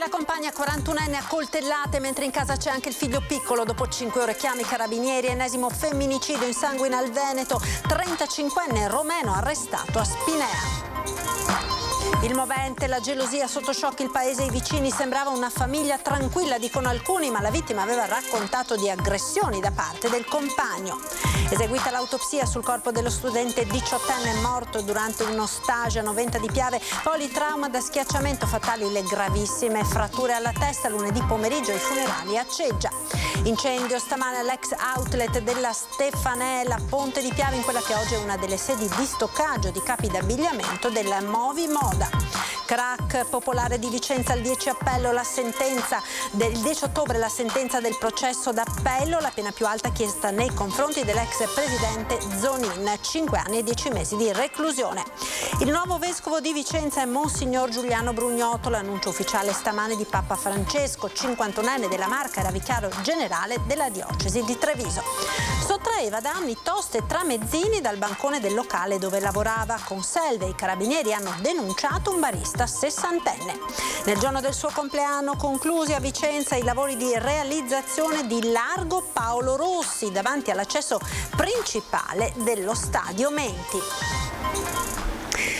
la compagna 41enne a coltellate mentre in casa c'è anche il figlio piccolo. Dopo 5 ore chiami carabinieri, ennesimo femminicidio in sanguina al Veneto. 35enne romeno arrestato a Spinea. Il movente, la gelosia sotto shock il paese e i vicini, sembrava una famiglia tranquilla, dicono alcuni, ma la vittima aveva raccontato di aggressioni da parte del compagno. Eseguita l'autopsia sul corpo dello studente 18enne morto durante uno stage a Noventa di Piave, politrauma da schiacciamento, fatali le gravissime fratture alla testa. Lunedì pomeriggio ai funerali a Ceggia. Incendio stamane all'ex outlet della Stefanella, Ponte di Piave, in quella che oggi è una delle sedi di stoccaggio di capi d'abbigliamento del Movi Moda. Crack popolare di Vicenza, il 10 appello, la sentenza del 10 ottobre, la sentenza del processo d'appello, la pena più alta chiesta nei confronti dell'ex presidente Zonin, 5 anni e 10 mesi di reclusione. Il nuovo vescovo di Vicenza è Monsignor Giuliano Brugnotto, l'annuncio ufficiale stamane di Papa Francesco, 51enne della Marca, era vicario generale della diocesi di Treviso. Sottraeva da anni toste e tramezzini dal bancone del locale dove lavorava. Con Selve i carabinieri hanno denunciato un barista 60enne. Nel giorno del suo compleanno conclusi a Vicenza i lavori di realizzazione di Largo Paolo Rossi davanti all'accesso principale dello Stadio Menti.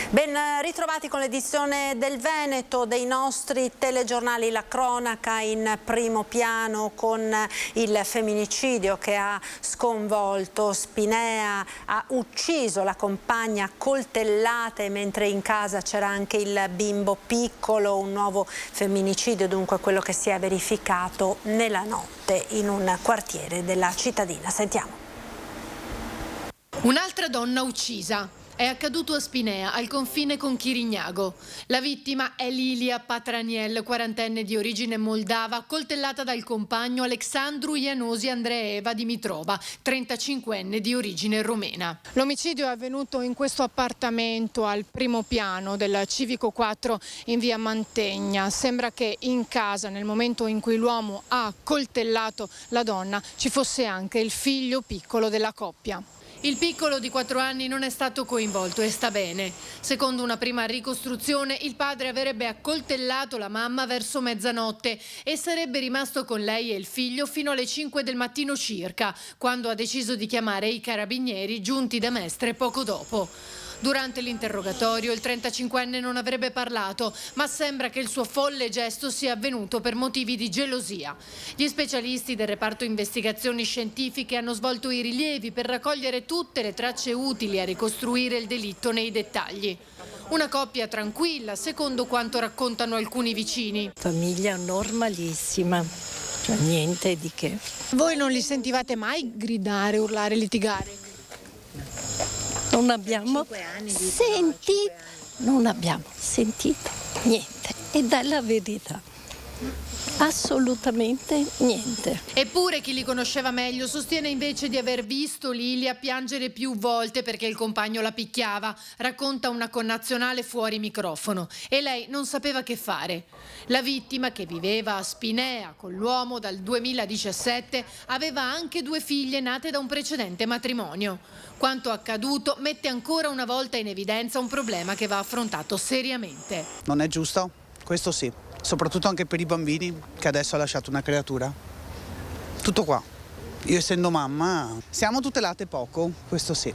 Ben ritrovati con l'edizione del Veneto dei nostri telegiornali, la cronaca in primo piano con il femminicidio che ha sconvolto Spinea, ha ucciso la compagna a coltellate mentre in casa c'era anche il bimbo piccolo, un nuovo femminicidio dunque quello che si è verificato nella notte in un quartiere della cittadina. Sentiamo. Un'altra donna uccisa. È accaduto a Spinea, al confine con Chirignago. La vittima è Lilia Patraniel, 40enne di origine moldava, coltellata dal compagno Alexandru Ianosi Andreeva Dimitrova, 35enne di origine romena. L'omicidio è avvenuto in questo appartamento al primo piano del Civico 4 in via Mantegna. Sembra che in casa, nel momento in cui l'uomo ha coltellato la donna, ci fosse anche il figlio piccolo della coppia. Il piccolo di 4 anni non è stato coinvolto e sta bene. Secondo una prima ricostruzione, il padre avrebbe accoltellato la mamma verso mezzanotte e sarebbe rimasto con lei e il figlio fino alle 5 del mattino circa, quando ha deciso di chiamare i carabinieri giunti da Mestre poco dopo. Durante l'interrogatorio il 35enne non avrebbe parlato, ma sembra che il suo folle gesto sia avvenuto per motivi di gelosia. Gli specialisti del reparto investigazioni scientifiche hanno svolto i rilievi per raccogliere tutte le tracce utili a ricostruire il delitto nei dettagli. Una coppia tranquilla, secondo quanto raccontano alcuni vicini. Famiglia normalissima, cioè niente di che. Voi non li sentivate mai gridare, urlare, litigare? Non abbiamo sentito niente, ed è la verità. Assolutamente niente. Eppure chi li conosceva meglio sostiene invece di aver visto Lilia piangere più volte perché il compagno la picchiava, racconta una connazionale fuori microfono, e lei non sapeva che fare. La vittima, che viveva a Spinea con l'uomo dal 2017, aveva anche 2 figlie nate da un precedente matrimonio. Quanto accaduto mette ancora una volta in evidenza un problema che va affrontato seriamente. Non è giusto, questo sì. Soprattutto anche per i bambini che adesso ha lasciato una creatura. Tutto qua. Io essendo mamma, siamo tutelate poco, questo sì.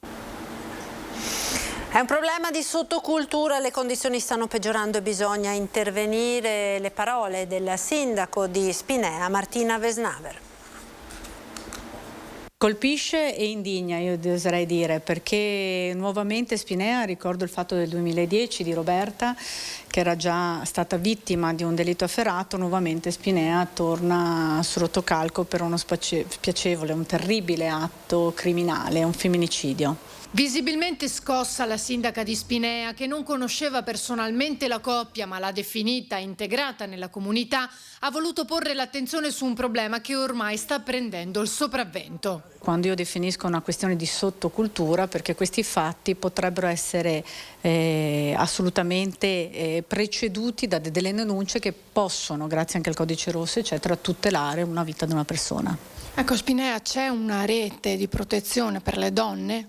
È un problema di sottocultura, le condizioni stanno peggiorando e bisogna intervenire. Le parole del sindaco di Spinea, Martina Vesnaver. Colpisce e indigna, io oserei dire, perché nuovamente Spinea, ricordo il fatto del 2010 di Roberta, che era già stata vittima di un delitto efferato, nuovamente Spinea torna sul rotocalco per uno spiacevole, un terribile atto criminale, un femminicidio. Visibilmente scossa la sindaca di Spinea, che non conosceva personalmente la coppia ma l'ha definita integrata nella comunità, ha voluto porre l'attenzione su un problema che ormai sta prendendo il sopravvento. Quando io definisco una questione di sottocultura, perché questi fatti potrebbero essere assolutamente preceduti da delle denunce che possono, grazie anche al codice rosso eccetera, tutelare una vita di una persona. Ecco, a Spinea c'è una rete di protezione per le donne?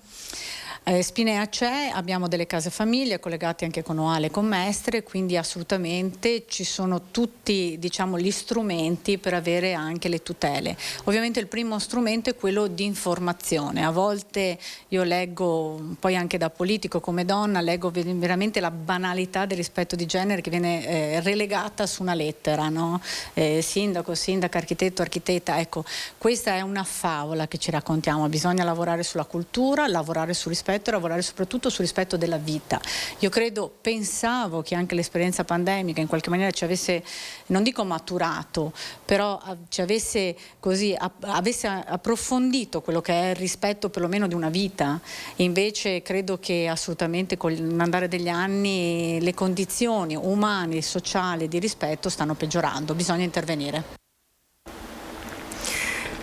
Spinea c'è, abbiamo delle case famiglie collegate anche con OAL e con Mestre, quindi assolutamente ci sono tutti, diciamo, gli strumenti per avere anche le tutele. Ovviamente il primo strumento è quello di informazione. A volte io leggo, poi anche da politico come donna, leggo veramente la banalità del rispetto di genere che viene relegata su una lettera, no? Sindaco, sindaca, architetto, architetta. Ecco, questa è una favola che ci raccontiamo. Bisogna lavorare sulla cultura, lavorare sul rispetto e lavorare soprattutto sul rispetto della vita. Io pensavo che anche l'esperienza pandemica in qualche maniera ci avesse, non dico maturato, però ci avesse così, avesse approfondito quello che è il rispetto perlomeno di una vita. Invece credo che assolutamente con l'andare degli anni le condizioni umane, sociali di rispetto stanno peggiorando, bisogna intervenire.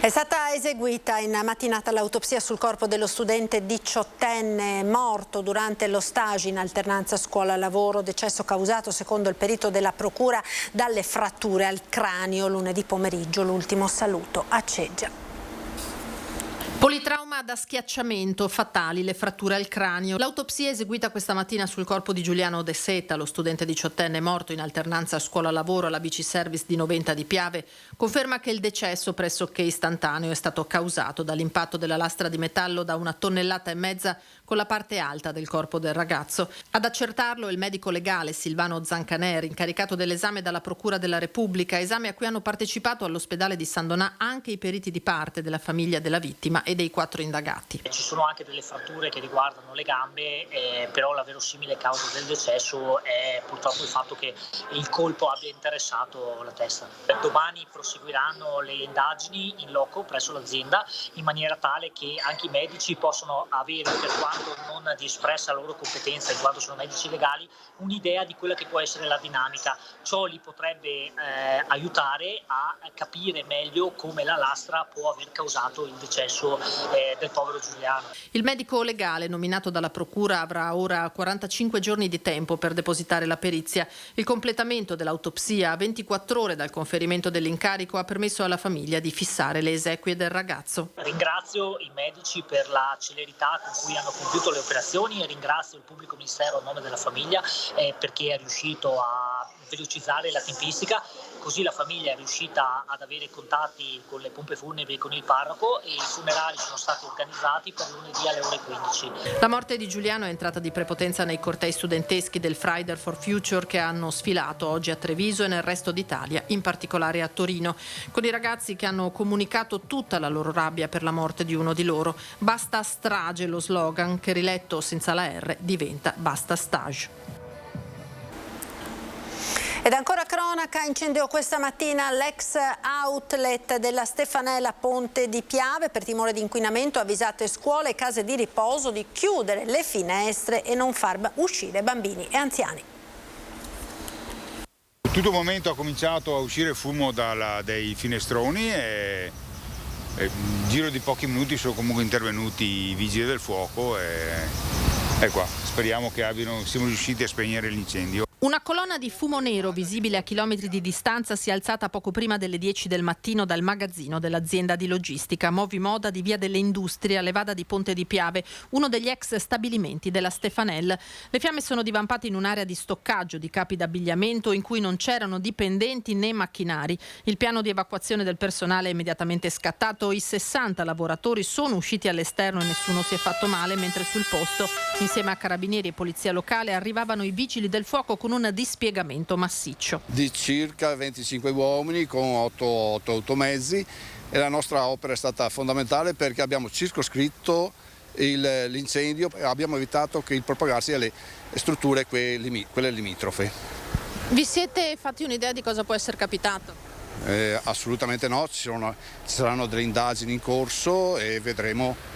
È stata eseguita in mattinata l'autopsia sul corpo dello studente 18enne morto durante lo stage in alternanza scuola-lavoro, decesso causato secondo il perito della procura dalle fratture al cranio. Lunedì pomeriggio l'ultimo saluto a Ceggia. Politrauma da schiacciamento, fatali le fratture al cranio. L'autopsia eseguita questa mattina sul corpo di Giuliano De Seta, lo studente 18enne morto in alternanza scuola-lavoro alla BC Service di Noventa di Piave, conferma che il decesso pressoché istantaneo è stato causato dall'impatto della lastra di metallo da 1,5 tonnellate con la parte alta del corpo del ragazzo. Ad accertarlo il medico legale Silvano Zancaner, incaricato dell'esame dalla Procura della Repubblica, esame a cui hanno partecipato all'ospedale di San Donà anche i periti di parte della famiglia della vittima e dei 4 indagati. Ci sono anche delle fratture che riguardano le gambe, però la verosimile causa del decesso è purtroppo il fatto che il colpo abbia interessato la testa. Domani proseguiranno le indagini in loco presso l'azienda in maniera tale che anche i medici possano avere, per quanto non di espressa loro competenza in quanto sono medici legali, un'idea di quella che può essere la dinamica. Ciò li potrebbe aiutare a capire meglio come la lastra può aver causato il decesso del povero Giuliano. Il medico legale nominato dalla procura avrà ora 45 giorni di tempo per depositare la perizia. Il completamento dell'autopsia a 24 ore dal conferimento dell'incarico ha permesso alla famiglia di fissare le esequie del ragazzo. Ringrazio i medici per la celerità con cui hanno compiuto le operazioni e ringrazio il pubblico ministero a nome della famiglia perché è riuscito a velocizzare la tempistica. Così la famiglia è riuscita ad avere contatti con le pompe funebri e con il parroco e i funerali sono stati organizzati per lunedì alle ore 15. La morte di Giuliano è entrata di prepotenza nei cortei studenteschi del Friday for Future che hanno sfilato oggi a Treviso e nel resto d'Italia, in particolare a Torino, con i ragazzi che hanno comunicato tutta la loro rabbia per la morte di uno di loro. Basta strage lo slogan che riletto senza la R diventa basta stage. Ed ancora cronaca, incendio questa mattina all'ex outlet della Stefanella Ponte di Piave. Per timore di inquinamento ha avvisato scuole e case di riposo di chiudere le finestre e non far uscire bambini e anziani. In tutto il momento ha cominciato a uscire fumo dai finestroni e in giro di pochi minuti sono comunque intervenuti i vigili del fuoco e qua speriamo che siamo riusciti a spegnere l'incendio. Una colonna di fumo nero visibile a chilometri di distanza si è alzata poco prima delle 10 del mattino dal magazzino dell'azienda di logistica Movimoda di Via delle Industrie a Levada di Ponte di Piave, uno degli ex stabilimenti della Stefanel. Le fiamme sono divampate in un'area di stoccaggio di capi d'abbigliamento in cui non c'erano dipendenti né macchinari. Il piano di evacuazione del personale è immediatamente scattato. I 60 lavoratori sono usciti all'esterno e nessuno si è fatto male, mentre sul posto, insieme a carabinieri e polizia locale, arrivavano i vigili del fuoco con un dispiegamento massiccio. Di circa 25 uomini con 8 automezzi e la nostra opera è stata fondamentale perché abbiamo circoscritto l'incendio e abbiamo evitato che il propagarsi alle strutture quelle limitrofe. Vi siete fatti un'idea di cosa può essere capitato? Assolutamente no, ci saranno delle indagini in corso e vedremo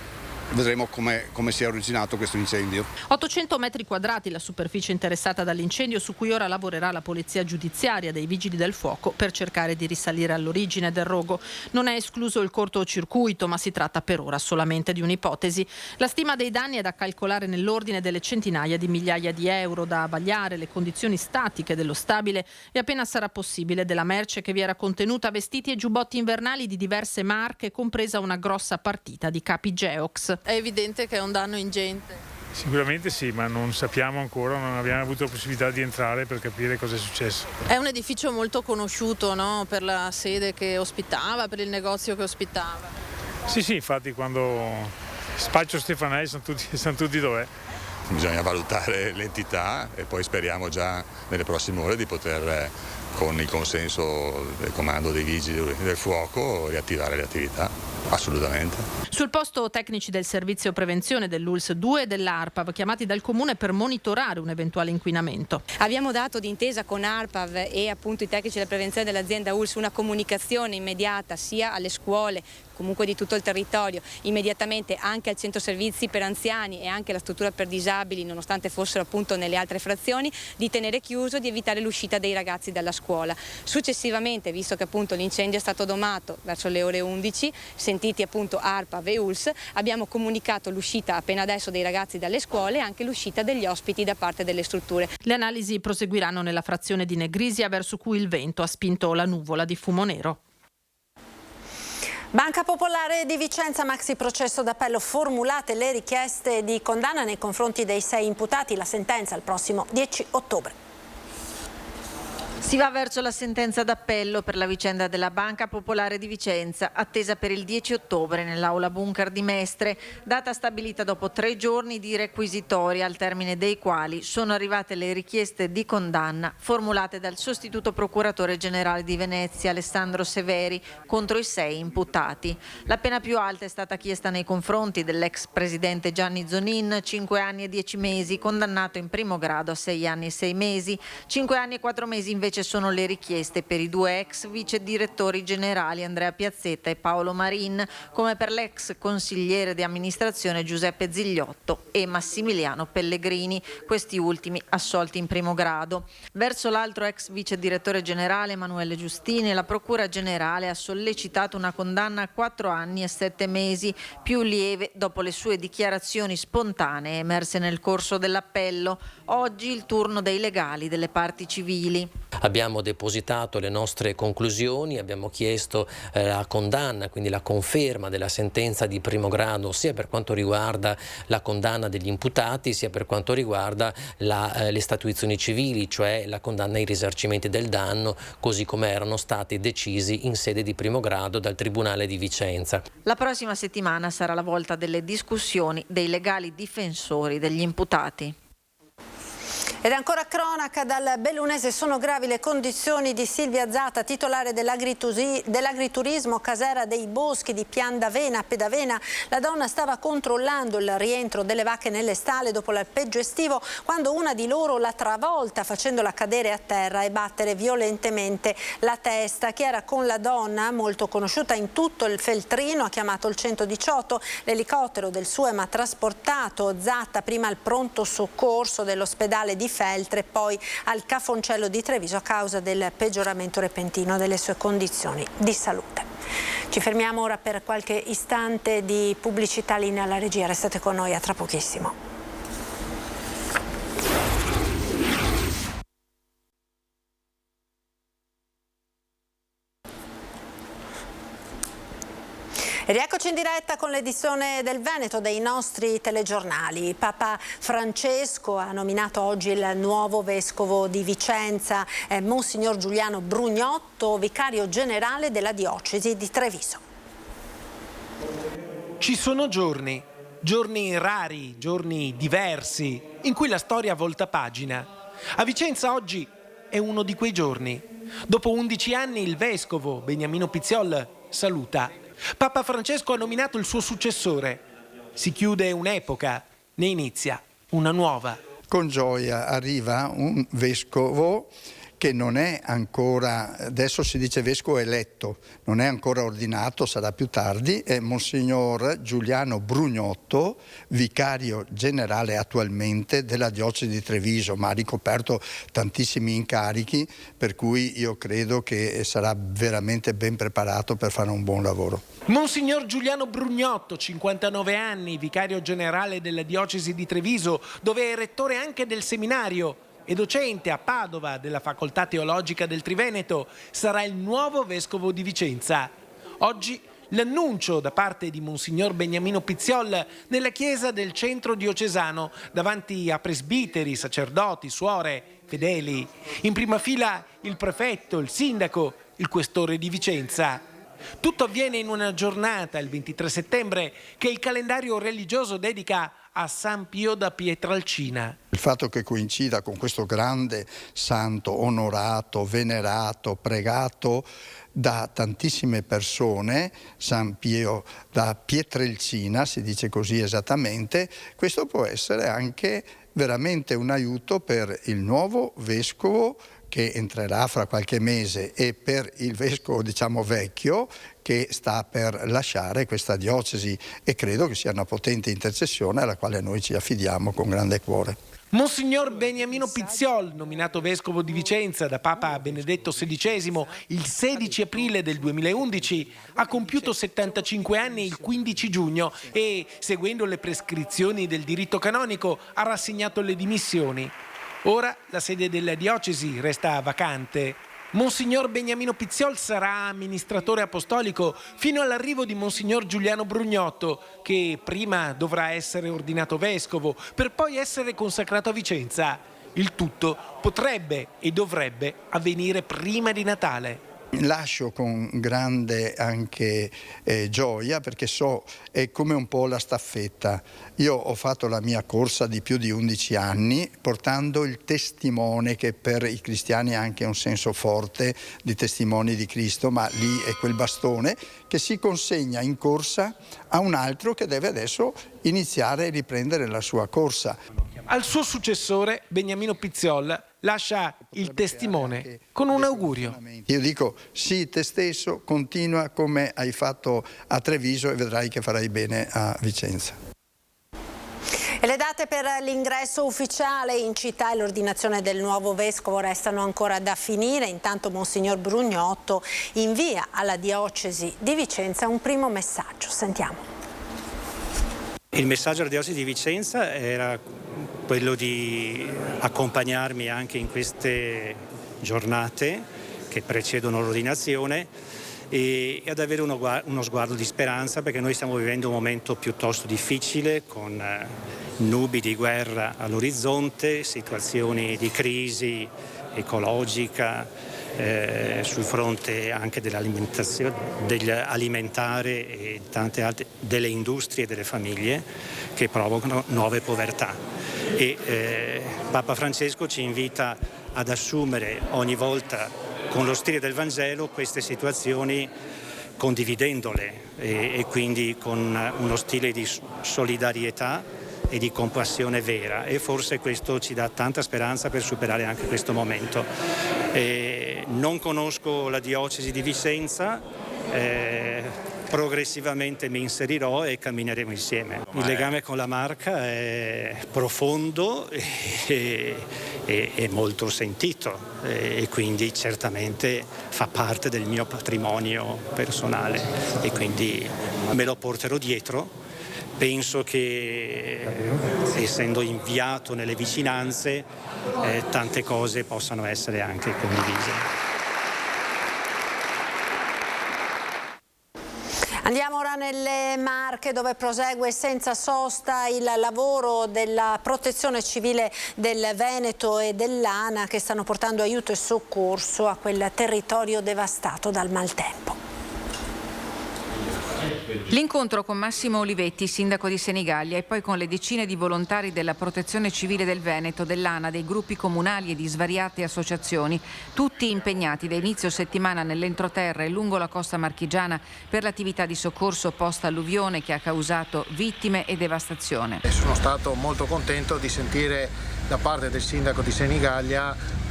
come si è originato questo incendio. 800 metri quadrati la superficie interessata dall'incendio, su cui ora lavorerà la polizia giudiziaria dei vigili del fuoco per cercare di risalire all'origine del rogo. Non è escluso il cortocircuito, ma si tratta per ora solamente di un'ipotesi. La stima dei danni è da calcolare nell'ordine delle centinaia di migliaia di euro, da vagliare le condizioni statiche dello stabile e, appena sarà possibile, della merce che vi era contenuta, vestiti e giubbotti invernali di diverse marche, compresa una grossa partita di capi Geox. È evidente che è un danno ingente. Sicuramente sì, ma non sappiamo ancora, non abbiamo avuto la possibilità di entrare per capire cosa è successo. È un edificio molto conosciuto, no? Per la sede che ospitava, per il negozio che ospitava. Sì, infatti quando spaccio Stefanelli sanno tutti dov'è. Bisogna valutare l'entità e poi speriamo già nelle prossime ore di poter, con il consenso del comando dei vigili del fuoco, riattivare le attività, assolutamente. Sul posto tecnici del servizio prevenzione dell'ULSS 2 e dell'ARPAV chiamati dal comune per monitorare un eventuale inquinamento. Abbiamo dato d'intesa con ARPAV e appunto i tecnici della prevenzione dell'azienda ULSS una comunicazione immediata sia alle scuole, comunque di tutto il territorio, immediatamente anche al centro servizi per anziani e anche alla struttura per disabili, nonostante fossero appunto nelle altre frazioni, di tenere chiuso, di evitare l'uscita dei ragazzi dalla scuola. Successivamente, visto che appunto l'incendio è stato domato verso le ore 11, sentiti appunto ARPAV e ULSS, abbiamo comunicato l'uscita appena adesso dei ragazzi dalle scuole e anche l'uscita degli ospiti da parte delle strutture. Le analisi proseguiranno nella frazione di Negrisia verso cui il vento ha spinto la nuvola di fumo nero. Banca Popolare di Vicenza, maxi processo d'appello, formulate le richieste di condanna nei confronti dei 6 imputati, la sentenza il prossimo 10 ottobre. Si va verso la sentenza d'appello per la vicenda della Banca Popolare di Vicenza, attesa per il 10 ottobre nell'aula bunker di Mestre, data stabilita dopo 3 giorni di requisitoria, al termine dei quali sono arrivate le richieste di condanna formulate dal sostituto procuratore generale di Venezia, Alessandro Severi, contro i 6 imputati. La pena più alta è stata chiesta nei confronti dell'ex presidente Gianni Zonin, 5 anni e 10 mesi, condannato in primo grado a 6 anni e 6 mesi, 5 anni e 4 mesi invece sono le richieste per i 2 ex vice direttori generali Andrea Piazzetta e Paolo Marin, come per l'ex consigliere di amministrazione Giuseppe Zigliotto e Massimiliano Pellegrini, questi ultimi assolti in primo grado. Verso l'altro ex vice direttore generale Emanuele Giustini, la Procura Generale ha sollecitato una condanna a 4 anni e 7 mesi, più lieve dopo le sue dichiarazioni spontanee emerse nel corso dell'appello. Oggi il turno dei legali delle parti civili. Abbiamo depositato le nostre conclusioni, abbiamo chiesto la condanna, quindi la conferma della sentenza di primo grado sia per quanto riguarda la condanna degli imputati sia per quanto riguarda le statuizioni civili, cioè la condanna ai risarcimenti del danno così come erano stati decisi in sede di primo grado dal Tribunale di Vicenza. La prossima settimana sarà la volta delle discussioni dei legali difensori degli imputati. Ed ancora cronaca dal Bellunese, sono gravi le condizioni di Silvia Zata, titolare dell'agriturismo Casera dei Boschi di Piandavena, Pedavena. La donna stava controllando il rientro delle vacche nelle stalle dopo l'alpeggio estivo quando una di loro la travolta facendola cadere a terra e battere violentemente la testa. Chi era con la donna, molto conosciuta in tutto il Feltrino, ha chiamato il 118. L'elicottero del SUEM ha trasportato Zatta prima al pronto soccorso dell'ospedale di Feltre, poi al Cafoncello di Treviso a causa del peggioramento repentino delle sue condizioni di salute. Ci fermiamo ora per qualche istante di pubblicità, linea alla regia, restate con noi, a tra pochissimo. E rieccoci in diretta con l'edizione del Veneto dei nostri telegiornali. Papa Francesco ha nominato oggi il nuovo vescovo di Vicenza, Monsignor Giuliano Brugnotto, vicario generale della diocesi di Treviso. Ci sono giorni rari, giorni diversi, in cui la storia volta pagina. A Vicenza oggi è uno di quei giorni. Dopo 11 anni il vescovo Beniamino Pizziol saluta. Papa Francesco ha nominato il suo successore. Si chiude un'epoca, ne inizia una nuova. Con gioia arriva un vescovo che non è ancora, adesso si dice vescovo eletto, non è ancora ordinato, sarà più tardi, è Monsignor Giuliano Brugnotto, vicario generale attualmente della diocesi di Treviso, ma ha ricoperto tantissimi incarichi, per cui io credo che sarà veramente ben preparato per fare un buon lavoro. Monsignor Giuliano Brugnotto, 59 anni, vicario generale della diocesi di Treviso, dove è rettore anche del seminario e docente a Padova della Facoltà Teologica del Triveneto, sarà il nuovo vescovo di Vicenza. Oggi l'annuncio da parte di Monsignor Beniamino Pizziol nella chiesa del centro diocesano, davanti a presbiteri, sacerdoti, suore, fedeli. In prima fila il prefetto, il sindaco, il questore di Vicenza. Tutto avviene in una giornata, il 23 settembre, che il calendario religioso dedica a San Pio da Pietrelcina. Il fatto che coincida con questo grande santo onorato, venerato, pregato da tantissime persone, San Pio da Pietrelcina, si dice così esattamente, questo può essere anche veramente un aiuto per il nuovo vescovo che entrerà fra qualche mese e per il vescovo, diciamo, vecchio che sta per lasciare questa diocesi, e credo che sia una potente intercessione alla quale noi ci affidiamo con grande cuore. Monsignor Beniamino Pizziol, nominato vescovo di Vicenza da Papa Benedetto XVI il 16 aprile del 2011, ha compiuto 75 anni il 15 giugno e, seguendo le prescrizioni del diritto canonico, ha rassegnato le dimissioni. Ora la sede della diocesi resta vacante. Monsignor Beniamino Pizziol sarà amministratore apostolico fino all'arrivo di Monsignor Giuliano Brugnotto, che prima dovrà essere ordinato vescovo per poi essere consacrato a Vicenza. Il tutto potrebbe e dovrebbe avvenire prima di Natale. Lascio con grande anche gioia, perché so, è come un po' la staffetta. Io ho fatto la mia corsa di più di 11 anni portando il testimone, che per i cristiani ha anche un senso forte di testimoni di Cristo, ma lì è quel bastone che si consegna in corsa a un altro che deve adesso iniziare e riprendere la sua corsa. Al suo successore, Beniamino Pizziol, lascia il testimone con un augurio. Io dico: sì, te stesso, continua come hai fatto a Treviso e vedrai che farai bene a Vicenza. E le date per l'ingresso ufficiale in città e l'ordinazione del nuovo vescovo restano ancora da finire. Intanto Monsignor Brugnotto invia alla diocesi di Vicenza un primo messaggio. Sentiamo. Il messaggio alla diocesi di Vicenza era quello di accompagnarmi anche in queste giornate che precedono l'ordinazione e ad avere uno sguardo di speranza, perché noi stiamo vivendo un momento piuttosto difficile, con nubi di guerra all'orizzonte, situazioni di crisi ecologica, sul fronte anche dell'alimentazione, dell'alimentare e tante altre, delle industrie e delle famiglie che provocano nuove povertà. E Papa Francesco ci invita ad assumere ogni volta con lo stile del Vangelo queste situazioni, condividendole e quindi con uno stile di solidarietà e di compassione vera, e forse questo ci dà tanta speranza per superare anche questo momento. Non conosco la diocesi di Vicenza, progressivamente mi inserirò e cammineremo insieme. Il legame con la Marca è profondo e molto sentito, e quindi certamente fa parte del mio patrimonio personale e quindi me lo porterò dietro. Penso che, essendo inviato nelle vicinanze, tante cose possano essere anche condivise. Andiamo ora nelle Marche, dove prosegue senza sosta il lavoro della Protezione Civile del Veneto e dell'ANA, che stanno portando aiuto e soccorso a quel territorio devastato dal maltempo. L'incontro con Massimo Olivetti, sindaco di Senigallia, e poi con le decine di volontari della Protezione Civile del Veneto, dell'ANA, dei gruppi comunali e di svariate associazioni, tutti impegnati da inizio settimana nell'entroterra e lungo la costa marchigiana per l'attività di soccorso post-alluvione che ha causato vittime e devastazione. Sono stato molto contento di sentire da parte del sindaco di Senigallia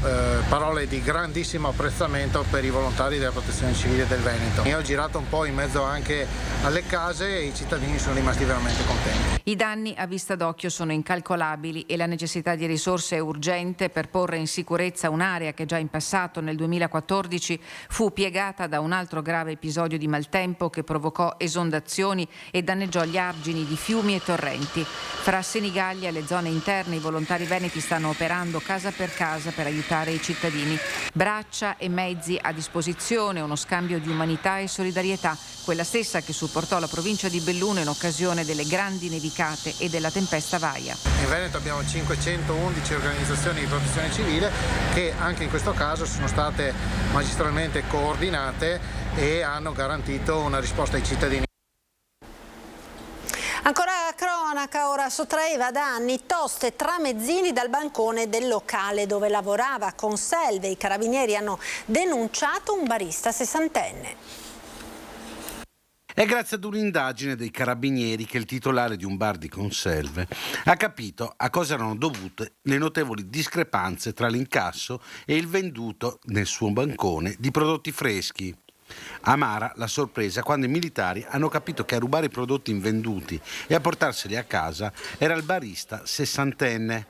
parole di grandissimo apprezzamento per i volontari della Protezione Civile del Veneto. Io ho girato un po' in mezzo anche alle case e i cittadini sono rimasti veramente contenti. I danni a vista d'occhio sono incalcolabili e la necessità di risorse è urgente per porre in sicurezza un'area che già in passato, nel 2014, fu piegata da un altro grave episodio di maltempo che provocò esondazioni e danneggiò gli argini di fiumi e torrenti. Fra Senigallia e le zone interne i volontari veneti stanno operando casa per casa per aiutare i cittadini. Braccia e mezzi a disposizione, uno scambio di umanità e solidarietà, quella stessa che supportò la provincia di Belluno in occasione delle grandi nevicate e della tempesta Vaia. In Veneto abbiamo 511 organizzazioni di protezione civile che anche in questo caso sono state magistralmente coordinate e hanno garantito una risposta ai cittadini. Ancora cronaca, ora sottraeva da anni Tost e Tramezzini dal bancone del locale dove lavorava. Conselve, i carabinieri hanno denunciato un barista sessantenne. È grazie ad un'indagine dei carabinieri che il titolare di un bar di Conselve ha capito a cosa erano dovute le notevoli discrepanze tra l'incasso e il venduto nel suo bancone di prodotti freschi. Amara la sorpresa quando i militari hanno capito che a rubare i prodotti invenduti e a portarseli a casa era il barista sessantenne.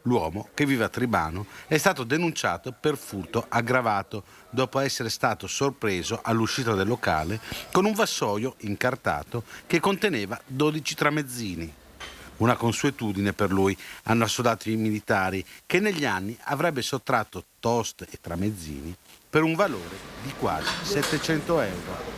L'uomo, che vive a Tribano, è stato denunciato per furto aggravato dopo essere stato sorpreso all'uscita del locale con un vassoio incartato che conteneva 12 tramezzini. Una consuetudine per lui, hanno assodato i militari, che negli anni avrebbe sottratto toast e tramezzini per un valore di quasi 700 euro.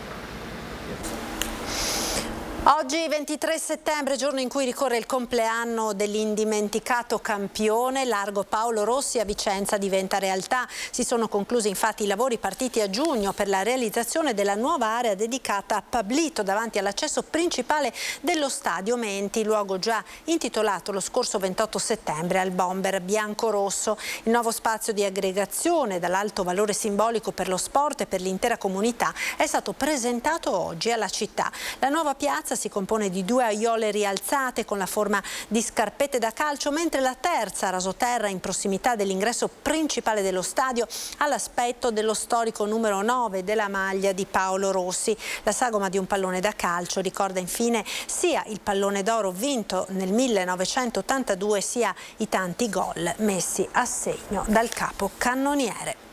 Oggi 23 settembre, giorno in cui ricorre il compleanno dell'indimenticato campione, Largo Paolo Rossi a Vicenza diventa realtà. Si sono conclusi infatti i lavori partiti a giugno per la realizzazione della nuova area dedicata a Pablito davanti all'accesso principale dello stadio Menti, luogo già intitolato lo scorso 28 settembre al bomber bianco-rosso. Il nuovo spazio di aggregazione dall'alto valore simbolico per lo sport e per l'intera comunità è stato presentato oggi alla città. La nuova piazza si compone di 2 aiole rialzate con la forma di scarpette da calcio, mentre la terza, rasoterra in prossimità dell'ingresso principale dello stadio, ha l'aspetto dello storico numero 9 della maglia di Paolo Rossi. La sagoma di un pallone da calcio ricorda infine sia il pallone d'oro vinto nel 1982 sia i tanti gol messi a segno dal capo cannoniere.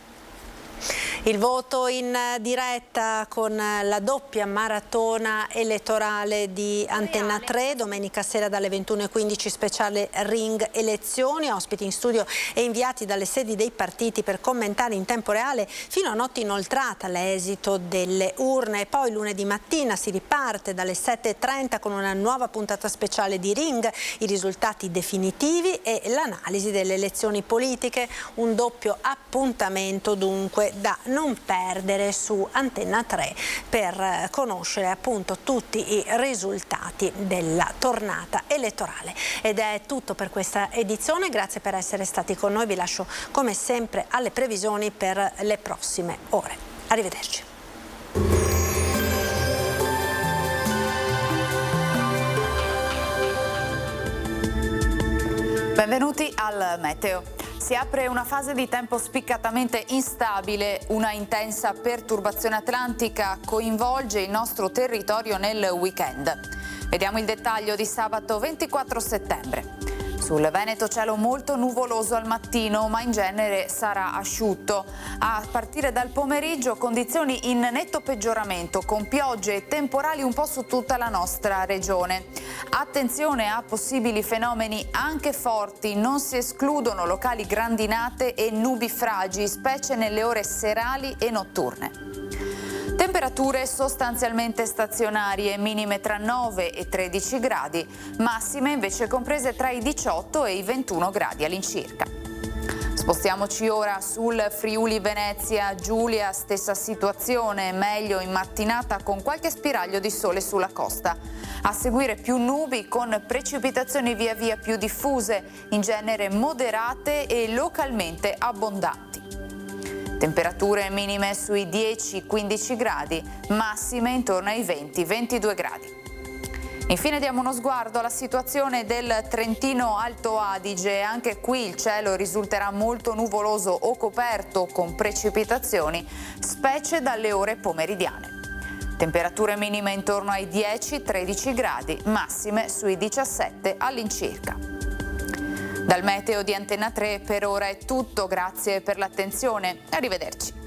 Il voto in diretta con la doppia maratona elettorale di Antenna 3, domenica sera dalle 21:15 speciale Ring Elezioni, ospiti in studio e inviati dalle sedi dei partiti per commentare in tempo reale fino a notte inoltrata l'esito delle urne. Poi lunedì mattina si riparte dalle 7:30 con una nuova puntata speciale di Ring, i risultati definitivi e l'analisi delle elezioni politiche, un doppio appuntamento dunque da non perdere su Antenna 3 per conoscere appunto tutti i risultati della tornata elettorale. Ed è tutto per questa edizione, grazie per essere stati con noi, vi lascio come sempre alle previsioni per le prossime ore. Arrivederci. Benvenuti al Meteo. Si apre una fase di tempo spiccatamente instabile, una intensa perturbazione atlantica coinvolge il nostro territorio nel weekend. Vediamo il dettaglio di sabato 24 settembre. Sul Veneto cielo molto nuvoloso al mattino, ma in genere sarà asciutto. A partire dal pomeriggio condizioni in netto peggioramento, con piogge e temporali un po' su tutta la nostra regione. Attenzione a possibili fenomeni anche forti, non si escludono locali grandinate e nubifragi, specie nelle ore serali e notturne. Temperature sostanzialmente stazionarie, minime tra 9 e 13 gradi, massime invece comprese tra i 18 e i 21 gradi all'incirca. Spostiamoci ora sul Friuli Venezia Giulia, stessa situazione, meglio in mattinata con qualche spiraglio di sole sulla costa. A seguire più nubi con precipitazioni via via più diffuse, in genere moderate e localmente abbondanti. Temperature minime sui 10-15 gradi, massime intorno ai 20-22 gradi. Infine diamo uno sguardo alla situazione del Trentino Alto Adige. Anche qui il cielo risulterà molto nuvoloso o coperto con precipitazioni, specie dalle ore pomeridiane. Temperature minime intorno ai 10-13 gradi, massime sui 17 all'incirca. Dal meteo di Antenna 3 per ora è tutto, grazie per l'attenzione, arrivederci.